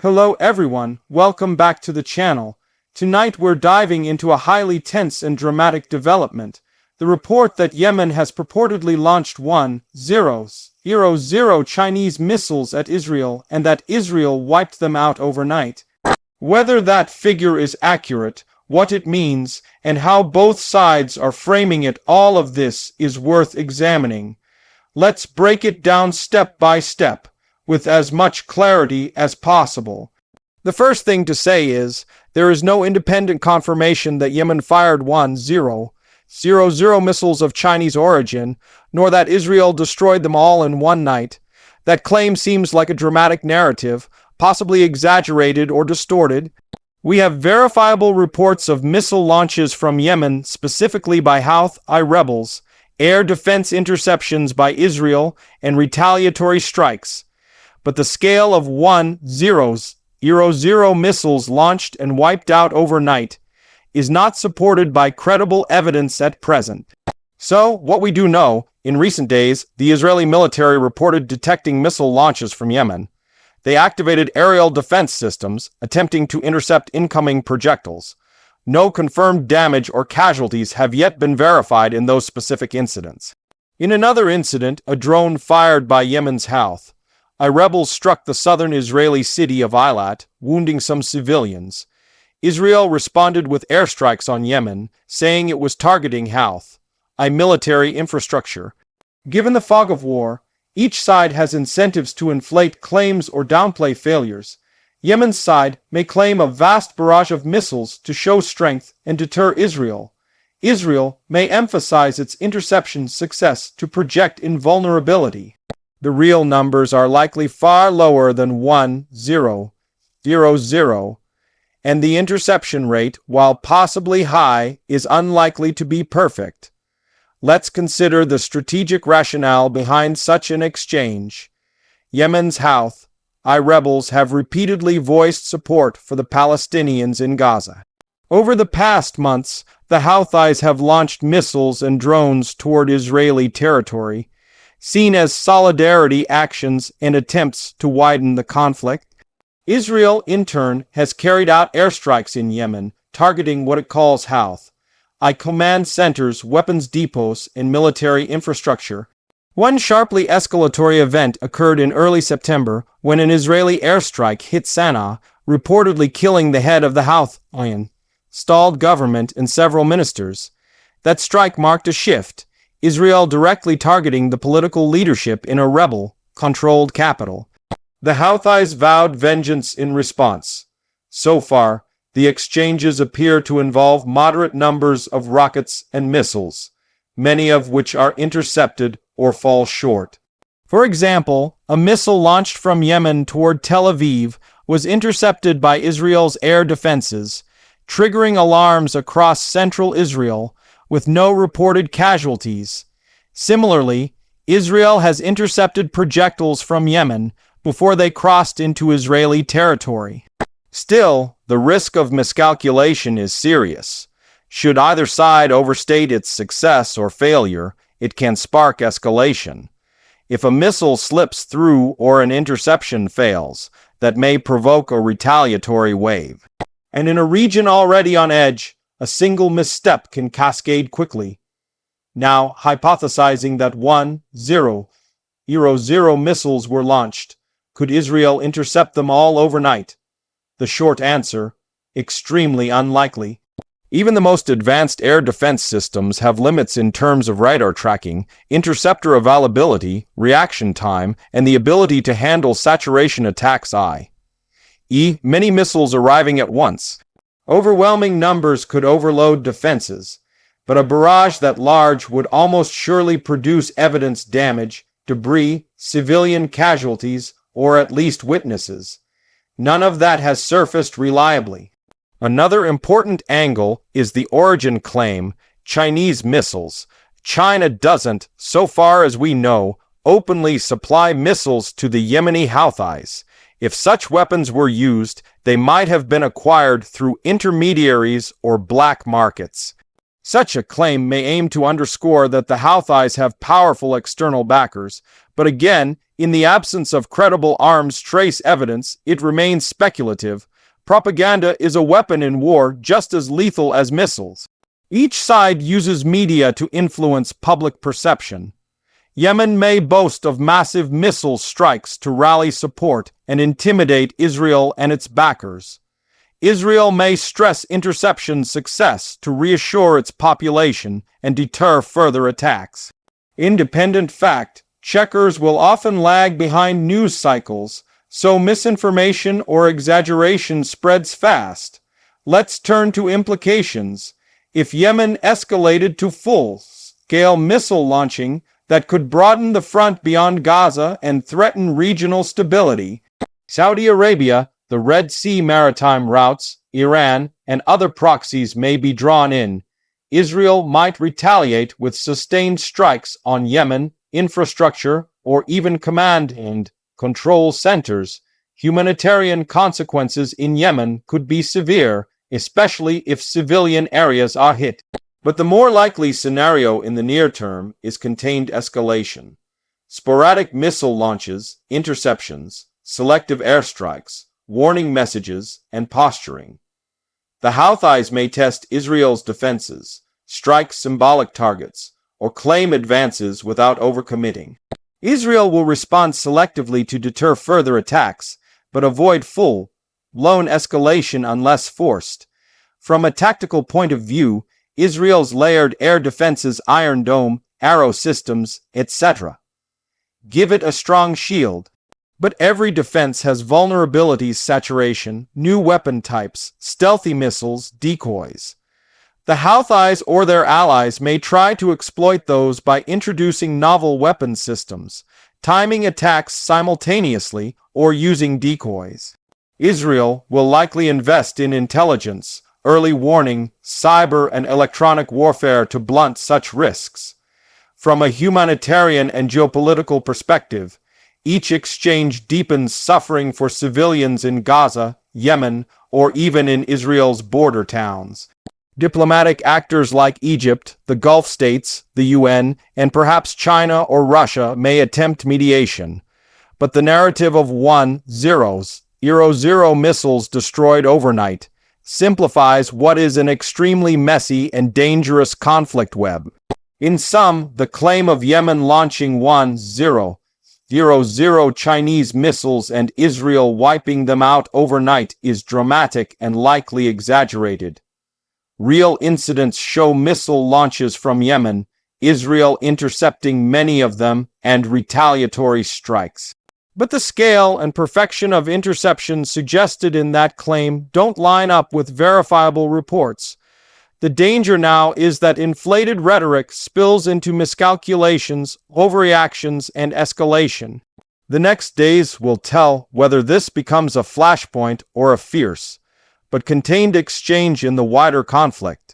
Hello everyone, welcome back to the channel. Tonight we're diving into a highly tense and dramatic development. The report that Yemen has purportedly launched 1,000 Chinese missiles at Israel and that Israel wiped them out overnight. Whether that figure is accurate, what it means, and how both sides are framing it, all of this is worth examining. Let's break it down step by step, with as much clarity as possible. The first thing to say is, there is no independent confirmation that Yemen fired 1,000 missiles of Chinese origin, nor that Israel destroyed them all in one night. That claim seems like a dramatic narrative, possibly exaggerated or distorted. We have verifiable reports of missile launches from Yemen, specifically by Houthi rebels, air defense interceptions by Israel, and retaliatory strikes. But the scale of 1,000 missiles launched and wiped out overnight is not supported by credible evidence at present. So, what we do know, in recent days, the Israeli military reported detecting missile launches from Yemen. They activated aerial defense systems, attempting to intercept incoming projectiles. No confirmed damage or casualties have yet been verified in those specific incidents. In another incident, a drone fired by Yemen's Houthi rebels struck the southern Israeli city of Eilat, wounding some civilians. Israel responded with airstrikes on Yemen, saying it was targeting Houthi military infrastructure. Given the fog of war, each side has incentives to inflate claims or downplay failures. Yemen's side may claim a vast barrage of missiles to show strength and deter Israel. Israel may emphasize its interception success to project invulnerability. The real numbers are likely far lower than 1,000, and the interception rate, while possibly high, is unlikely to be perfect. Let's consider the strategic rationale behind such an exchange. Yemen's Houthi rebels have repeatedly voiced support for the Palestinians in Gaza. Over the past months, the Houthis have launched missiles and drones toward Israeli territory, seen as solidarity actions and attempts to widen the conflict. Israel, in turn, has carried out airstrikes in Yemen, targeting what it calls Houthi command centers, weapons depots, and military infrastructure. One sharply escalatory event occurred in early September when an Israeli airstrike hit Sana'a, reportedly killing the head of the Houthi stalled government and several ministers. That strike marked a shift, Israel directly targeting the political leadership in a rebel-controlled capital. The Houthis vowed vengeance in response. So far, the exchanges appear to involve moderate numbers of rockets and missiles, many of which are intercepted or fall short. For example, a missile launched from Yemen toward Tel Aviv was intercepted by Israel's air defenses, triggering alarms across central Israel, with no reported casualties. Similarly, Israel has intercepted projectiles from Yemen before they crossed into Israeli territory. Still, the risk of miscalculation is serious. Should either side overstate its success or failure, it can spark escalation. If a missile slips through or an interception fails, that may provoke a retaliatory wave. And in a region already on edge, a single misstep can cascade quickly. Now, hypothesizing that 1,000 missiles were launched, could Israel intercept them all overnight? The short answer, extremely unlikely. Even the most advanced air defense systems have limits in terms of radar tracking, interceptor availability, reaction time, and the ability to handle saturation attacks. Many missiles arriving at once. Overwhelming numbers could overload defenses, but a barrage that large would almost surely produce evidence damage, debris, civilian casualties, or at least witnesses. None of that has surfaced reliably. Another important angle is the origin claim, Chinese missiles. China doesn't, so far as we know, openly supply missiles to the Yemeni Houthis. If such weapons were used, they might have been acquired through intermediaries or black markets. Such a claim may aim to underscore that the Houthis have powerful external backers, But again, in the absence of credible arms trace evidence, it remains speculative. Propaganda is a weapon in war just as lethal as missiles. Each side uses media to influence public perception. Yemen may boast of massive missile strikes to rally support and intimidate Israel and its backers. Israel may stress interception success to reassure its population and deter further attacks. Independent fact, checkers will often lag behind news cycles, so misinformation or exaggeration spreads fast. Let's turn to implications. If Yemen escalated to full-scale missile launching that could broaden the front beyond Gaza and threaten regional stability, Saudi Arabia, the Red Sea maritime routes, Iran, and other proxies may be drawn in. Israel might retaliate with sustained strikes on Yemen infrastructure or even command and control centers. Humanitarian consequences in Yemen could be severe, especially if civilian areas are hit. But the more likely scenario in the near term is contained escalation. Sporadic missile launches, interceptions, selective airstrikes, warning messages, and posturing. The Houthis may test Israel's defenses, strike symbolic targets, or claim advances without overcommitting. Israel will respond selectively to deter further attacks, but avoid full-blown escalation unless forced. From a tactical point of view, Israel's layered air defenses, Iron Dome, arrow systems, etc. give it a strong shield. But every defense has vulnerabilities: saturation, new weapon types, stealthy missiles, decoys. The Houthis or their allies may try to exploit those by introducing novel weapon systems, timing attacks simultaneously, or using decoys. Israel will likely invest in intelligence, early warning, cyber and electronic warfare to blunt such risks. From a humanitarian and geopolitical perspective, each exchange deepens suffering for civilians in Gaza, Yemen, or even in Israel's border towns. Diplomatic actors like Egypt, the Gulf states, the UN, and perhaps China or Russia may attempt mediation. But the narrative of 1-0 missiles destroyed overnight simplifies what is an extremely messy and dangerous conflict web. In sum, the claim of Yemen launching 1-0 Chinese missiles and Israel wiping them out overnight is dramatic and likely exaggerated. Real incidents show missile launches from Yemen, Israel intercepting many of them, and retaliatory strikes. But the scale and perfection of interception suggested in that claim don't line up with verifiable reports. The danger now is that inflated rhetoric spills into miscalculations, overreactions, and escalation. The next days will tell whether this becomes a flashpoint or a fierce, but contained exchange in the wider conflict.